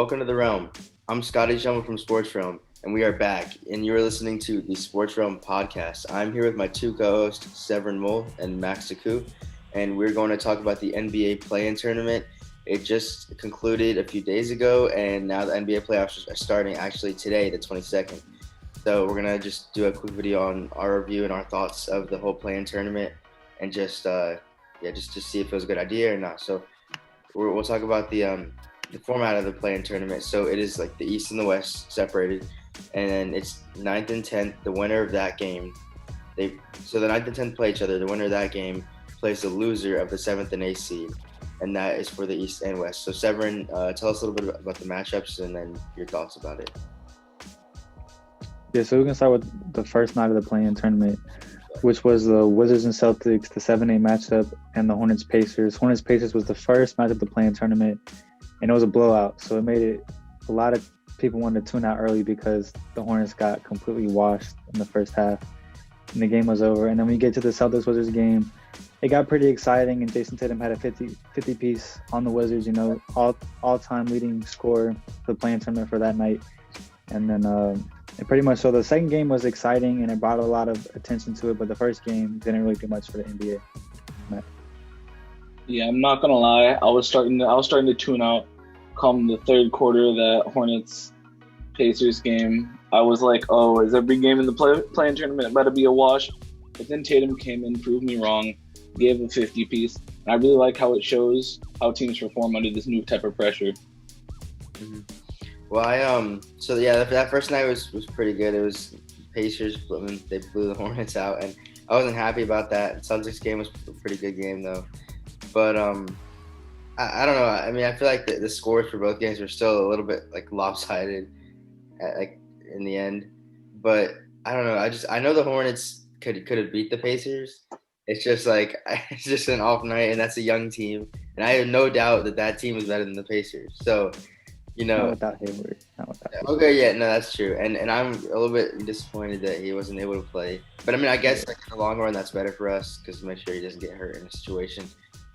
Welcome to the Realm. I'm Scott Schemmel from Sports Realm, and we are back, and you're listening to the Sports Realm podcast. I'm here with my two co-hosts, Severin Mull and Max DeCoux, and we're going to talk about the NBA play-in tournament. It just concluded a few days ago, and now the NBA playoffs are starting actually today, the 22nd. So we're going to just do a quick video on our review and our thoughts of the whole play-in tournament, and just to see if it was a good idea or not. So we'll talk about the format of the play-in tournament. So it is like the East and the West separated, and then it's 9th and 10th. The winner of that game, so the 9th and 10th play each other. The winner of that game plays the loser of the 7th and 8th seed, and that is for the East and West. So Severin, tell us a little bit about the matchups and then your thoughts about it. Yeah, so we can start with the first night of the play-in tournament, which was the Wizards and Celtics, the 7-8 matchup, and the Hornets-Pacers. Hornets-Pacers was the first matchup of the play-in tournament, and it was a blowout. So it made it a lot of people wanted to tune out early because the Hornets got completely washed in the first half, and the game was over. And then when you get to the Celtics-Wizards game, it got pretty exciting, and Jason Tatum had a 50-piece on the Wizards, all-time leading scorer for the play-in tournament for that night. And then it pretty much, so the second game was exciting, and it brought a lot of attention to it, but the first game didn't really do much for the NBA. Yeah, I'm not gonna lie. I was starting to tune out come the third quarter of that Hornets-Pacers game. I was like, oh, is every game in the play-in tournament about to be a wash? But then Tatum came in, proved me wrong, gave a 50-piece. And I really like how it shows how teams perform under this new type of pressure. Mm-hmm. Well, that first night was pretty good. It was Pacers, they blew the Hornets out, and I wasn't happy about that. Celtics game was a pretty good game though, but I don't know. I mean, I feel like the scores for both games were still a little bit like lopsided, in the end. But I don't know. I know the Hornets could have beat the Pacers. It's just like it's just an off night, and that's a young team, and I have no doubt that team is better than the Pacers. So. Not without Hayward. Okay, yeah, no, that's true. And I'm a little bit disappointed that he wasn't able to play. But I mean, I guess in the long run, that's better for us because make sure he doesn't get hurt in a situation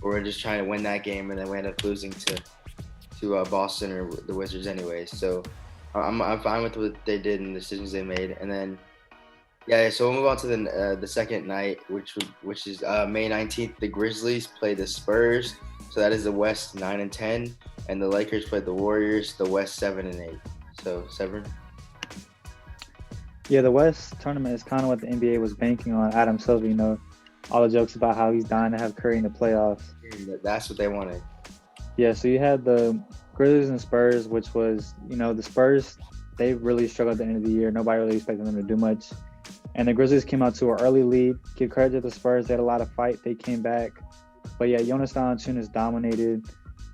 where we're just trying to win that game and then we end up losing to Boston or the Wizards anyway. So I'm fine with what they did and the decisions they made. And then so we'll move on to the second night, which is May 19th. The Grizzlies play the Spurs. So that is the West 9 and 10, and the Lakers played the Warriors, the West 7 and 8. So Severin. Yeah, the West tournament is kind of what the NBA was banking on. Adam Silver, all the jokes about how he's dying to have Curry in the playoffs. That's what they wanted. Yeah, so you had the Grizzlies and Spurs, which was, the Spurs, they really struggled at the end of the year. Nobody really expected them to do much. And the Grizzlies came out to an early lead. Give credit to the Spurs. They had a lot of fight. They came back. But yeah, Jonas Valanciunas dominated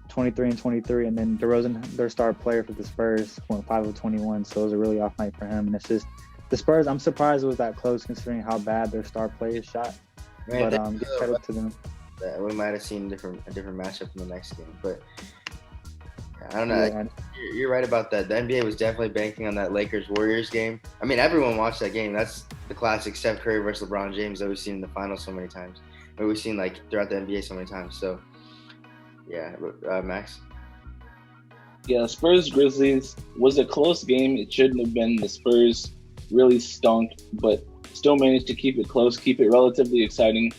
23 and 23, and then DeRozan, their star player for the Spurs, went 5 of 21, so it was a really off night for him. And it's just, the Spurs, I'm surprised it was that close considering how bad their star players shot. Man, but give credit to them. We might have seen a different matchup in the next game, but I don't know. Yeah. You're right about that. The NBA was definitely banking on that Lakers-Warriors game. I mean, everyone watched that game. That's the classic Steph Curry versus LeBron James that we've seen in the finals so many times. Or we've seen throughout the NBA so many times. So, yeah, Max. Yeah, Spurs-Grizzlies was a close game. It shouldn't have been. The Spurs really stunk, but still managed to keep it close, keep it relatively exciting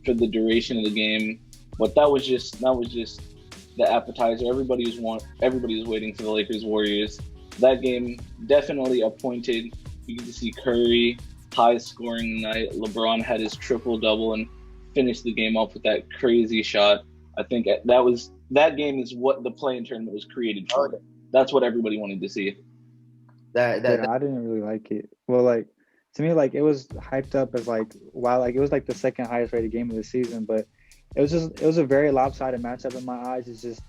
for the duration of the game. But that was just the appetizer. Everybody was waiting for the Lakers-Warriors. That game definitely appointed. You get to see Curry, high scoring night. LeBron had his triple-double and finished the game off with that crazy shot. I think that game is what the play-in tournament was created for. Okay. That's what everybody wanted to see. I didn't really like it. Well, to me, it was hyped up as it was the second highest rated game of the season, but it was a very lopsided matchup in my eyes. It's just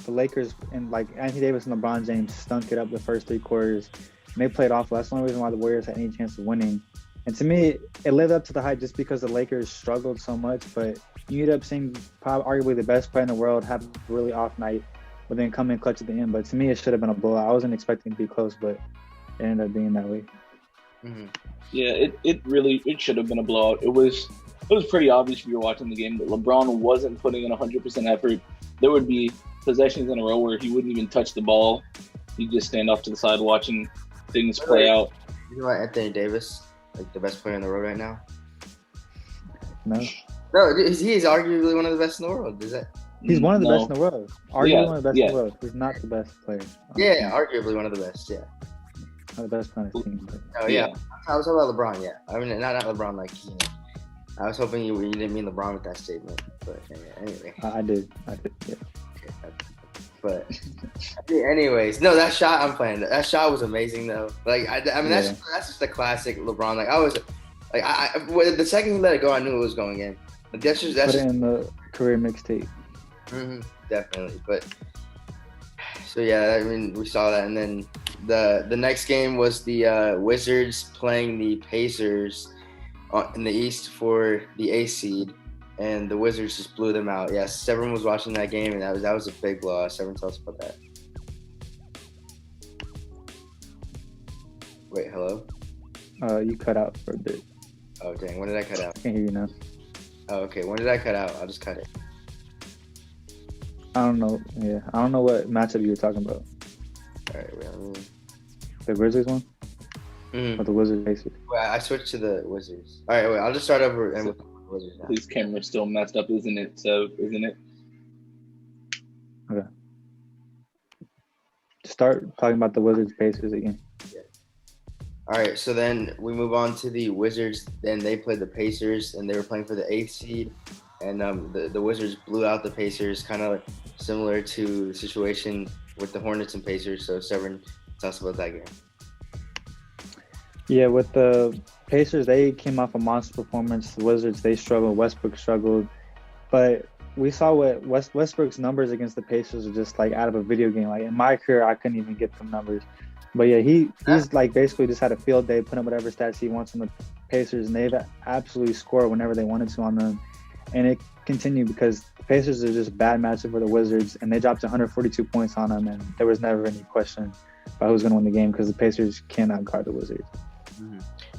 the Lakers and Anthony Davis and LeBron James stunk it up the first three quarters, and they played awful. That's the only reason why the Warriors had any chance of winning. And to me, it lived up to the hype just because the Lakers struggled so much. But you ended up seeing probably arguably the best player in the world have a really off night, but then come in clutch at the end. But to me, it should have been a blowout. I wasn't expecting to be close, but it ended up being that way. Mm-hmm. Yeah, it should have been a blowout. It was pretty obvious if you were watching the game that LeBron wasn't putting in 100% effort. There would be possessions in a row where he wouldn't even touch the ball. You just stand off to the side watching things play out. You know what, Anthony Davis, like the best player in the world right now? No, he's arguably one of the best in the world. Is that? he's one of the best in the world. Arguably one of the best yeah. in the world. He's not the best player. Yeah, arguably one of the best. Yeah. Not the best player on his team. But. Oh yeah. I was talking about LeBron. Yeah, I mean not LeBron. Like I was hoping you didn't mean LeBron with that statement, but anyway. I did. Yeah. But anyways, no, that shot I'm playing. That shot was amazing though. Like I mean that's just a classic LeBron. Like I was like the second he let it go, I knew it was going in. Like that's Put it in the career mixtape. Definitely. But so yeah, I mean we saw that, and then the next game was the Wizards playing the Pacers in the East for the A seed. And the Wizards just blew them out. Yes, Severin was watching that game, and that was a big blowout. Severin, tell us about that. Wait, hello? You cut out for a bit. Oh, dang. When did I cut out? I can't hear you now. Oh, okay. When did I cut out? I'll just cut it. I don't know. Yeah, I don't know what matchup you were talking about. All right, wait. The Grizzlies one? Or the Wizards Pacers? Wait, I switched to the Wizards. All right, wait. I'll just start over and with the Wizards now. His camera's still messed up, isn't it? So, isn't it? Okay. Start talking about the Wizards Pacers again. Yeah. All right, so then we move on to the Wizards. Then they played the Pacers, and they were playing for the 8th seed. And the Wizards blew out the Pacers, kind of similar to the situation with the Hornets and Pacers. So, Severin, tell us about that game. Yeah, with the Pacers, they came off a monster performance. The Wizards, they struggled. Westbrook struggled. But we saw what Westbrook's numbers against the Pacers are just like out of a video game. Like in my career, I couldn't even get them numbers. But yeah, he's like basically just had a field day, put up whatever stats he wants on the Pacers, and they've absolutely scored whenever they wanted to on them. And it continued because the Pacers are just a bad matchup for the Wizards, and they dropped 142 points on them, and there was never any question about who's going to win the game because the Pacers cannot guard the Wizards.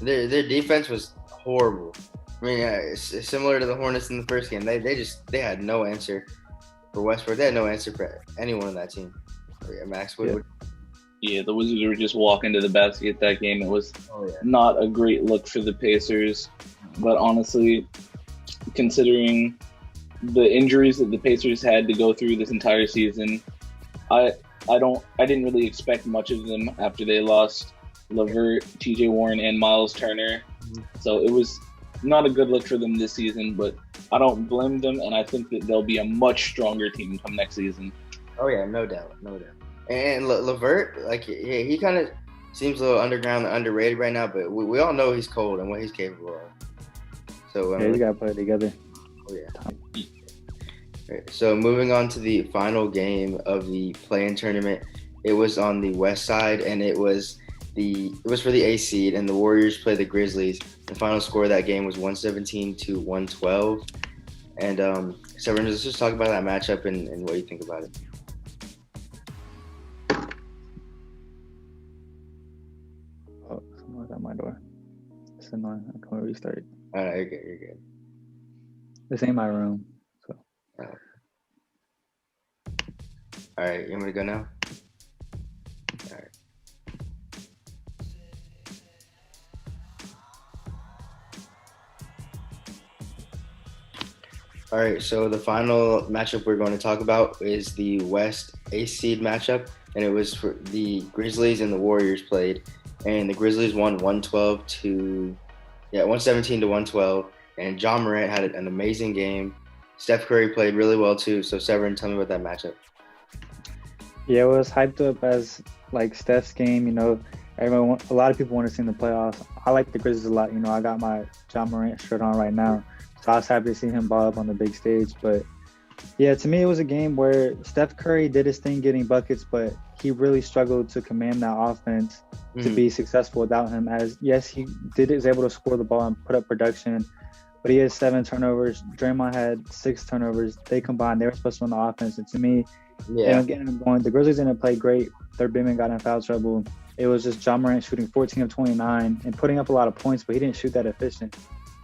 Their defense was horrible. I mean, it's similar to the Hornets in the first game. They had no answer for Westbrook. They had no answer for anyone on that team. Max, Yeah, the Wizards were just walking to the basket that game. It was not a great look for the Pacers. But honestly, considering the injuries that the Pacers had to go through this entire season, I didn't really expect much of them after they lost LeVert, TJ Warren, and Miles Turner. So it was not a good look for them this season, but I don't blame them, and I think that they'll be a much stronger team come next season. Oh yeah, no doubt. And LeVert, like he kind of seems a little underground and underrated right now, but we all know he's cold and what he's capable of. So you gotta put it together. Oh yeah. Right, so moving on to the final game of the play-in tournament, it was on the west side, and it was for the A seed, and the Warriors played the Grizzlies. The final score of that game was 117-112. And Severin, let's just talk about that matchup and what you think about it. Oh, someone's at my door. It's annoying. I can't restart it. All right, you're good. This ain't my room, so. All right, you want me to go now? All right. All right, so the final matchup we're going to talk about is the West Ace seed matchup, and it was for the Grizzlies and the Warriors played, and the Grizzlies won 117-112, and John Morant had an amazing game. Steph Curry played really well too. So Severin, tell me about that matchup. Yeah, it was hyped up as like Steph's game. You know, a lot of people want to see in the playoffs. I like the Grizzlies a lot. You know, I got my John Morant shirt on right now. So I was happy to see him ball up on the big stage. But, yeah, to me it was a game where Steph Curry did his thing getting buckets, but he really struggled to command that offense to be successful without him. As, yes, he is able to score the ball and put up production, but he had 7 turnovers. Draymond had 6 turnovers. They combined. They were supposed to run the offense. And to me, getting them going. The Grizzlies didn't play great. Their big man got in foul trouble. It was just John Morant shooting 14 of 29 and putting up a lot of points, but he didn't shoot that efficient.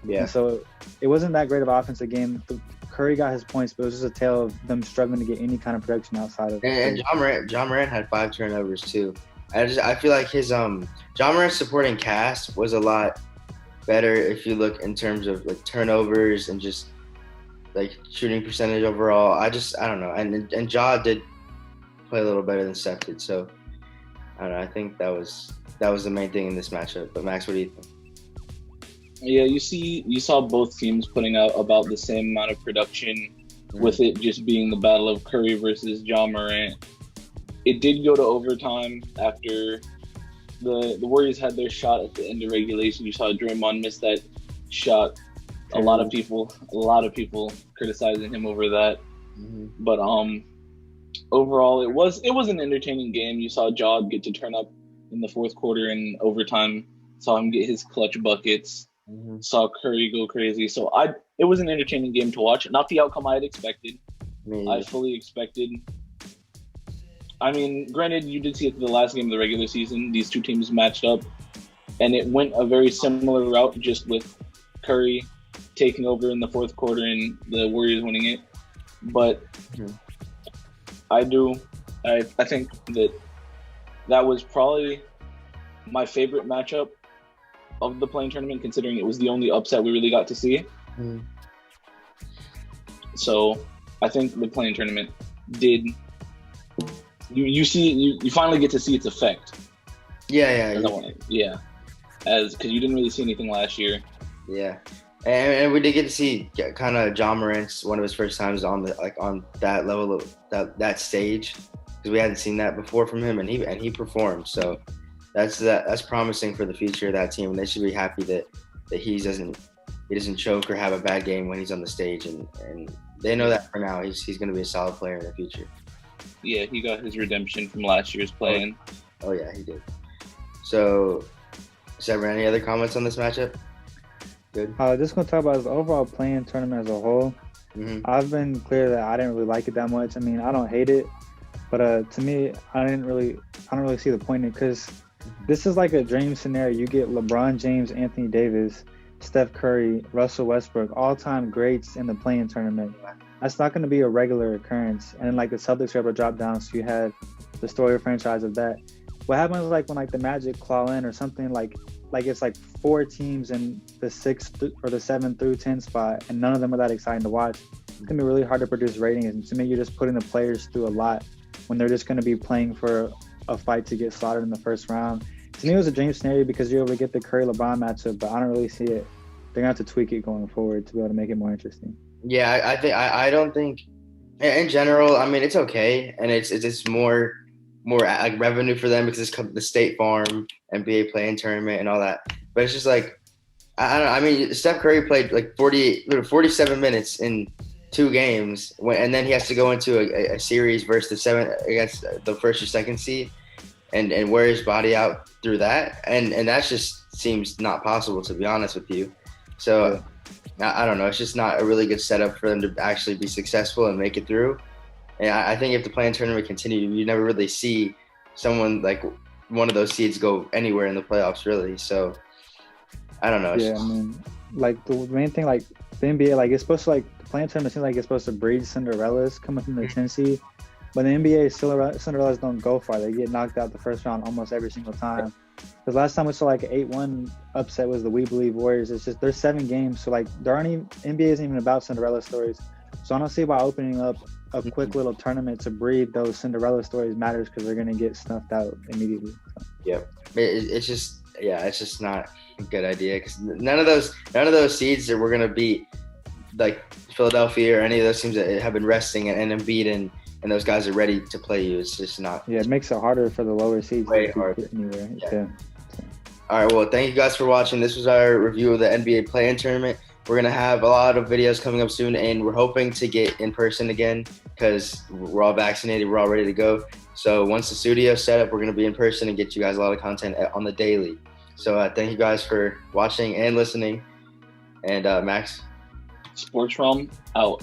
Yeah. And so it wasn't that great of an offensive game. Curry got his points, but it was just a tale of them struggling to get any kind of production outside of. And John Morant had 5 turnovers too. I feel like his John Morant's supporting cast was a lot better if you look in terms of like turnovers and just like shooting percentage overall. I don't know. And Ja did play a little better than Steph did. So I don't know. I think that was the main thing in this matchup. But Max, what do you think? Yeah, you saw both teams putting out about the same amount of production, with it just being the battle of Curry versus John Morant. It did go to overtime after the Warriors had their shot at the end of regulation. You saw Draymond miss that shot. A lot of people criticizing him over that. Mm-hmm. But overall, it was an entertaining game. You saw Ja get to turn up in the fourth quarter and overtime. Saw him get his clutch buckets. Mm-hmm. Saw Curry go crazy. So it was an entertaining game to watch. Not the outcome I had expected. I fully expected. I mean, granted, you did see it the last game of the regular season. These two teams matched up, and it went a very similar route, just with Curry taking over in the fourth quarter and the Warriors winning it. But I think that was probably my favorite matchup of the play-in tournament, considering it was the only upset we really got to see. So I think the play-in tournament did. You finally get to see its effect. Yeah. Because you didn't really see anything last year. Yeah, and we did get to see kind of John Morant's one of his first times on that level of that stage, because we hadn't seen that before from him, and he performed. So that's promising for the future of that team, and they should be happy that he doesn't choke or have a bad game when he's on the stage, and they know that for now he's going to be a solid player in the future. Yeah, he got his redemption from last year's play-in. Oh yeah, he did. So, Severin, any other comments on this matchup? Good. Just going to talk about the overall play-in tournament as a whole. Mm-hmm. I've been clear that I didn't really like it that much. I mean, I don't hate it, but to me, I don't really see the point in it, because this is like a dream scenario. You get LeBron James, Anthony Davis, Steph Curry, Russell Westbrook, all-time greats in the play-in tournament. That's not going to be a regular occurrence. And like the Celtics were able to drop down, so you had the story of franchise of that. What happens like when like the Magic claw in or something, like it's like 4 teams in the 6th or the 7 through 10 spot, and none of them are that exciting to watch. It's going to be really hard to produce ratings. And to me, you're just putting the players through a lot when they're just going to be playing for a fight to get slaughtered in the first round. To me, it was a dream scenario because you're able to get the Curry-LeBron matchup, but I don't really see it. They're going to have to tweak it going forward to be able to make it more interesting. Yeah, I don't think, in general, I mean, it's okay, and it's just more like revenue for them because it's the State Farm NBA play-in tournament and all that. But it's just like, I don't know. I mean, Steph Curry played like 47 minutes in 2 games, and then he has to go into a series versus against the first or second seed, and wear his body out through that, and that just seems not possible, to be honest with you. So. Yeah. I don't know. It's just not a really good setup for them to actually be successful and make it through. And I think if the play-in tournament continued, you never really see someone like one of those seeds go anywhere in the playoffs, really. So I don't know. I mean, like the main thing, like the NBA, like it's supposed to, like the play-in tournament seems like it's supposed to breed Cinderellas coming from the 10 seed, but the NBA Cinderellas don't go far. They get knocked out the first round almost every single time. Because last time we saw like an 8-1 upset was the We Believe Warriors. It's just there's 7 games, so like NBA isn't even about Cinderella stories. So I don't see why opening up a quick little tournament to breed those Cinderella stories matters, because they're gonna get snuffed out immediately. So. Yep, it's just not a good idea, because none of those seeds that we're gonna beat, like Philadelphia or any of those teams that have been resting and Embiid and those guys are ready to play you. It's just not. Yeah, it makes it harder for the lower seeds to get anywhere. Yeah. All right, well, thank you guys for watching. This was our review of the NBA play-in tournament. We're going to have a lot of videos coming up soon, and we're hoping to get in person again because we're all vaccinated. We're all ready to go. So once the studio's set up, we're going to be in person and get you guys a lot of content on the daily. So thank you guys for watching and listening. And Max? Sports Realm out.